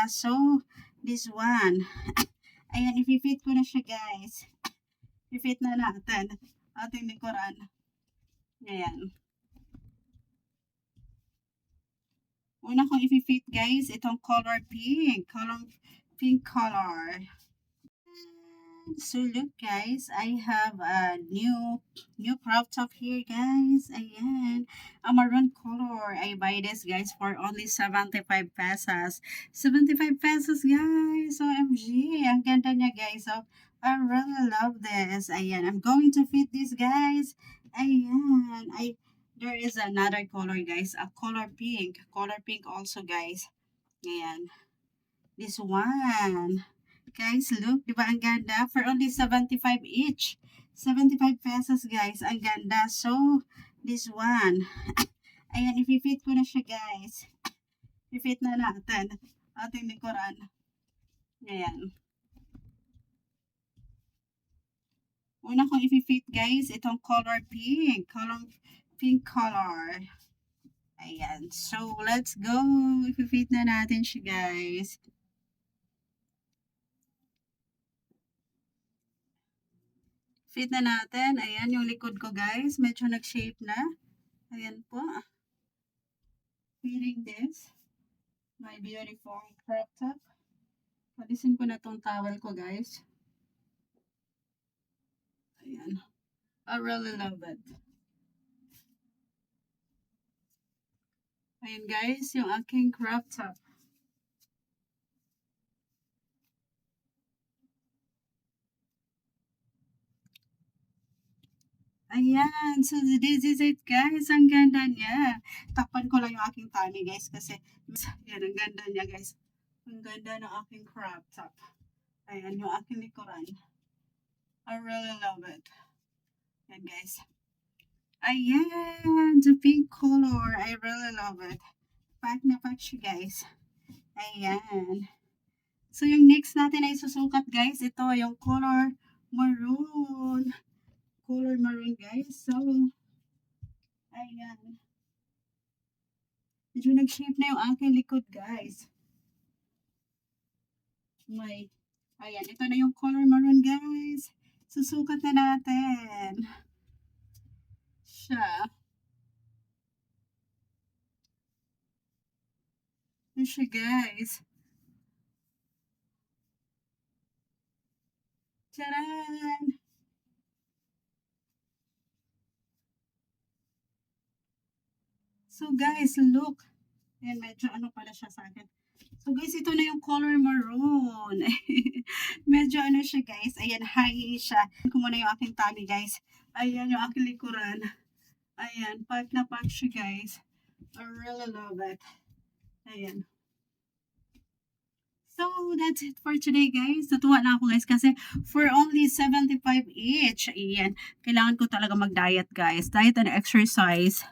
So, this one. Ayan, i-fit ko na siya guys. I-fit na natin. Ating likuran. Ayan. Una kong i-fit guys, itong color pink. Pink color. So look guys, I have a new crop top here guys. Ayan, a maroon color. I buy this guys for only 75 pesos. 75 pesos guys. OMG, ang ganda niya guys. So I really love this. Ayan, I'm going to fit this guys. Ayan, there is another color guys, a color pink also guys. Ayan, this one. Guys, look, di ba ang ganda? For only 75 each. 75 pesos, guys. Ang ganda. So, this one. Ayan, i-fit ko na siya, guys. I-fit na natin. Ating likuran. Ayan. Una kong i-fit, guys, itong color pink. Pink color. Ayan. So, let's go. I-fit na natin siya, guys. Fit na natin. Ayan, yung likod ko guys. Medyo nag-shape na. Ayan po. Feeling this. My beautiful crop top. Palisin ko na tong towel ko guys. Ayan. I really love it. Ayan guys, yung aking crop top. Ayan. So, this is it, guys. Ang ganda niya. Takpan ko lang yung aking tummy, guys. Kasi, yan, ang ganda niya, guys. Ang ganda ng aking crop top. Ayan, yung aking likuran. I really love it. Yan, guys. Ayan. The pink color. I really love it. Pack na pack siya, guys. Ayan. So, yung next natin ay susukat, guys. Ito, yung color maroon. Color maroon guys. So, ayan. Medyo nag-shape na yung aking likod guys. Ayan. Ito na yung color maroon guys. Susukat na natin. Siya. Ito siya guys. Charan! So guys, look. Ayan, medyo ano pala siya sa akin. So guys, ito na yung color maroon. Medyo ano siya guys. Ayan, high siya. Ko muna yung aking tummy guys. Ayan, yung aking likuran. Ayan, pack na pack siya guys. I really love it. Ayan. So, that's it for today guys. Natuwa na ako guys kasi for only 75 each. Ayan, kailangan ko talaga mag-diet guys. Diet and exercise.